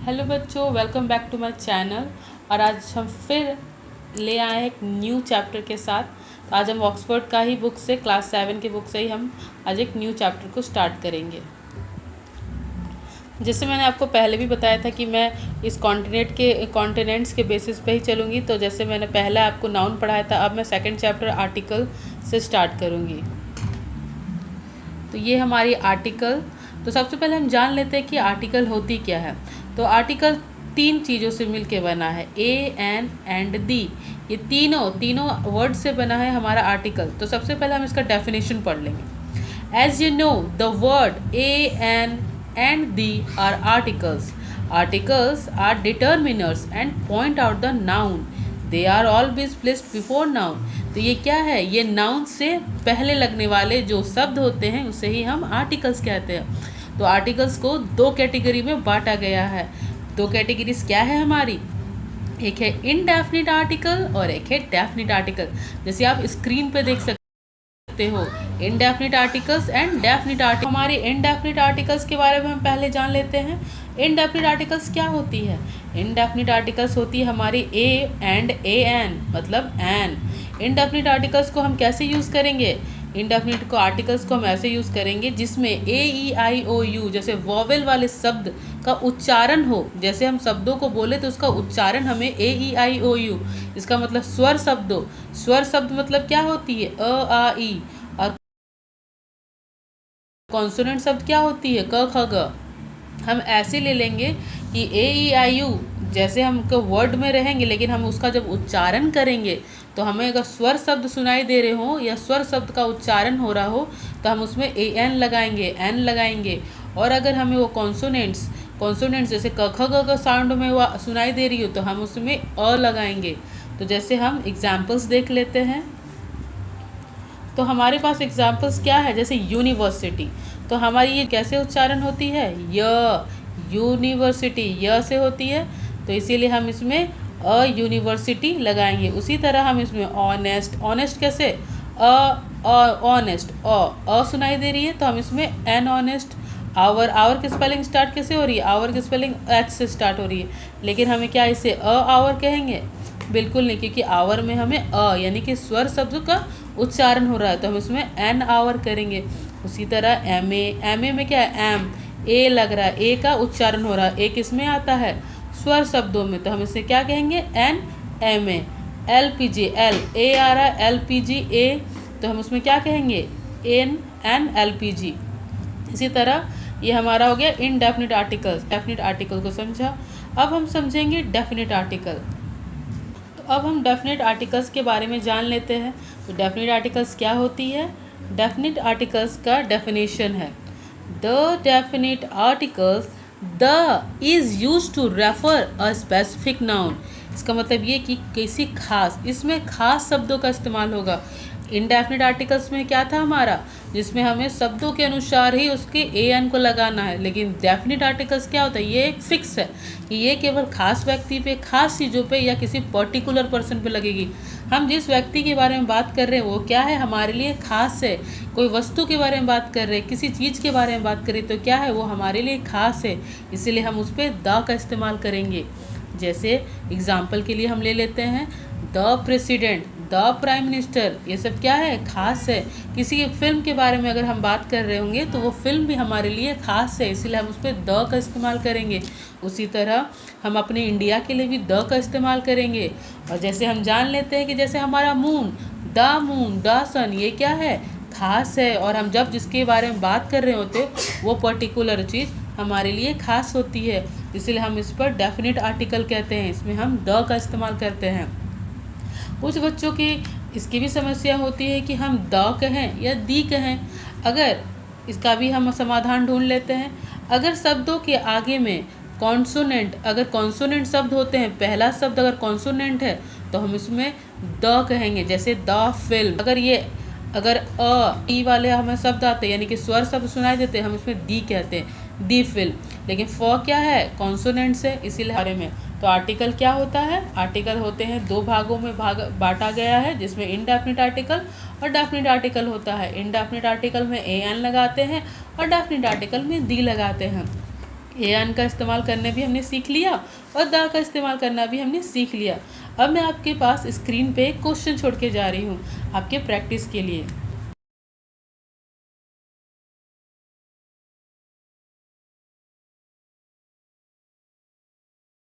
Hello बच्चों, welcome back to my channel. और आज हम फिर ले आए हैं एक न्यू चैप्टर के साथ। तो आज हम ऑक्सफोर्ड का ही बुक से, क्लास 7 की बुक से ही हम आज एक न्यू चैप्टर को स्टार्ट करेंगे। जैसे मैंने आपको पहले भी बताया था कि मैं इस कॉन्टिनेंट्स के बेसिस पे ही चलूँगी। तो जैसे मैंने पहले आपको नाउन पढ़ाया था, अब मैं सेकंड चैप्टर आर्टिकल से स्टार्ट करूँगी। तो ये हमारी आर्टिकल। तो सबसे पहले हम जान लेते हैं कि आर्टिकल होती क्या है। तो आर्टिकल तीन चीज़ों से मिलके बना है, ए, एन एंड दी। ये तीनों वर्ड से बना है हमारा आर्टिकल। तो सबसे पहले हम इसका डेफिनेशन पढ़ लेंगे। As you know the word a, an and the are articles. Articles are determiners and point out the noun. They are always placed before noun. तो ये क्या है? ये नाउन से पहले लगने वाले जो शब्द होते हैं उसे ही हम आर्टिकल्स कहते हैं। तो आर्टिकल्स को दो कैटेगरी में बांटा गया है। दो कैटेगरीज क्या है हमारी? एक है इनडेफिनिट आर्टिकल और एक है डेफिनिट आर्टिकल। जैसे आप स्क्रीन पे देख सकते हो, indefinite articles and definite article. हमारे इनडेफिनिट आर्टिकल्स के बारे में हम पहले जान लेते हैं। इनडेफिनिट आर्टिकल्स क्या होती है? इनडेफिनिट आर्टिकल्स होती है हमारी ए एंड ए एन, मतलब एन। इनडेफिनिट आर्टिकल्स को हम कैसे यूज़ करेंगे? इनडेफिनिट को आर्टिकल्स को हम ऐसे यूज़ करेंगे जिसमें ए, ई, आई, ओ, यू जैसे वॉवेल वाले शब्द का उच्चारण हो। जैसे हम शब्दों को बोले तो उसका उच्चारण हमें ए, ई, आई, ओ, यू, इसका मतलब स्वर शब्द हो। स्वर शब्द मतलब क्या होती है? अ, आ, ई। और कॉन्सोनेंट शब्द क्या होती है? क, ख, ग। हम ऐसे ले लेंगे कि ए, ई, आई, यू जैसे हम वर्ड में रहेंगे, लेकिन हम उसका जब उच्चारण करेंगे तो हमें अगर स्वर शब्द सुनाई दे रहे हो या स्वर शब्द का उच्चारण हो रहा हो तो हम उसमें ए एन लगाएंगे, एन लगाएंगे। और अगर हमें वो कॉन्सोनेंट्स जैसे क, ख, ग का साउंड में वो सुनाई दे रही हो तो हम उसमें अ लगाएंगे। तो जैसे हम एग्जाम्पल्स देख लेते हैं। तो हमारे पास एग्जाम्पल्स क्या है? जैसे यूनिवर्सिटी। तो हमारी ये कैसे उच्चारण होती है? य, यूनिवर्सिटी य से होती है। तो इसीलिए हम इसमें अ यूनिवर्सिटी लगाएंगे। उसी तरह हम इसमें ऑनेस्ट, ऑनेस्ट कैसे? ऑनेस्ट, अ सुनाई दे रही है तो हम इसमें एन ऑनेस्ट। आवर, आवर की स्पेलिंग स्टार्ट कैसे हो रही है? आवर की स्पेलिंग एच से स्टार्ट हो रही है, लेकिन हमें क्या इसे आवर कहेंगे? बिल्कुल नहीं, क्योंकि आवर में हमें यानी कि स्वर शब्द का उच्चारण हो रहा है तो हम इसमें एन आवर करेंगे। उसी तरह एम ए में क्या है? एम, ए लग रहा है, ए का उच्चारण हो रहा है। ए किस में आता है? स्वर शब्दों में, तो हम इसे क्या कहेंगे? N M A. L P G, L, A आ रहा है, एल पी जी, ए, तो हम उसमें क्या कहेंगे? N N L P G. इसी तरह ये हमारा हो गया इनडेफिनिट आर्टिकल्स। डेफिनिट आर्टिकल को समझा। अब हम समझेंगे डेफिनिट आर्टिकल। तो अब हम डेफिनिट आर्टिकल्स के बारे में जान लेते हैं। तो डेफिनिट आर्टिकल्स क्या होती है? डेफिनिट आर्टिकल्स का डेफिनेशन है, the definite articles the is use to refer a specific noun. इसका मतलब ये कि किसी खास, इसमें खास शब्दों का इस्तेमाल होगा। इनडेफिनिट आर्टिकल्स में क्या था हमारा? जिसमें हमें शब्दों के अनुसार ही उसके ए एन को लगाना है। लेकिन डेफिनिट आर्टिकल्स क्या होता है? ये एक फिक्स है कि ये केवल खास व्यक्ति पे, खास चीज़ों पे या किसी पर्टिकुलर पर्सन पे लगेगी। हम जिस व्यक्ति के बारे में बात कर रहे हैं वो क्या है? हमारे लिए खास है। कोई वस्तु के बारे में बात कर रहे हैं, किसी चीज़ के बारे में बात करें तो क्या है? वो हमारे लिए खास है, इसीलिए हम उस पर द का इस्तेमाल करेंगे। जैसे एग्जाम्पल के लिए हम ले लेते हैं the president, the prime minister, ये सब क्या है? खास है। किसी फिल्म के बारे में अगर हम बात कर रहे होंगे तो वो फिल्म भी हमारे लिए खास है, इसीलिए हम उस पर द का इस्तेमाल करेंगे। उसी तरह हम अपने इंडिया के लिए भी द का इस्तेमाल करेंगे। और जैसे हम जान लेते हैं कि जैसे हमारा मून, द सन, ये क्या है? खास है। और हम जब जिसके बारे में बात कर रहे होते वो पर्टिकुलर चीज़ हमारे लिए खास होती है, इसलिए हम इस पर डेफिनिट आर्टिकल कहते हैं। इसमें हम द का इस्तेमाल करते हैं। कुछ बच्चों की इसकी भी समस्या होती है कि हम द कहें या दी कहें। अगर इसका भी हम समाधान ढूंढ लेते हैं। अगर शब्दों के आगे में कॉन्सोनेंट, अगर कॉन्सोनेंट शब्द होते हैं, पहला शब्द अगर कॉन्सोनेंट है तो हम इसमें द कहेंगे। जैसे द फिल्म, अगर ई वाले हमें शब्द आते हैं यानी कि स्वर शब्द सुनाई देते हैं, हम इसमें दी कहते हैं, दी फिल्म। लेकिन फ क्या है? कॉन्सोनेंट्स है, इसीलिए बारे में। तो आर्टिकल क्या होता है? आर्टिकल होते हैं दो भागों में बांटा गया है, जिसमें इनडेफिनिट आर्टिकल और डेफिनिट आर्टिकल होता है। इनडेफिनिट आर्टिकल में ए एन लगाते हैं और डेफिनिट आर्टिकल में दी लगाते हैं। ए एन का इस्तेमाल करने भी हमने सीख लिया और द का इस्तेमाल करना भी हमने सीख लिया। अब मैं आपके पास स्क्रीन पे एक क्वेश्चन छोड़ के जा रही हूँ आपके प्रैक्टिस के लिए।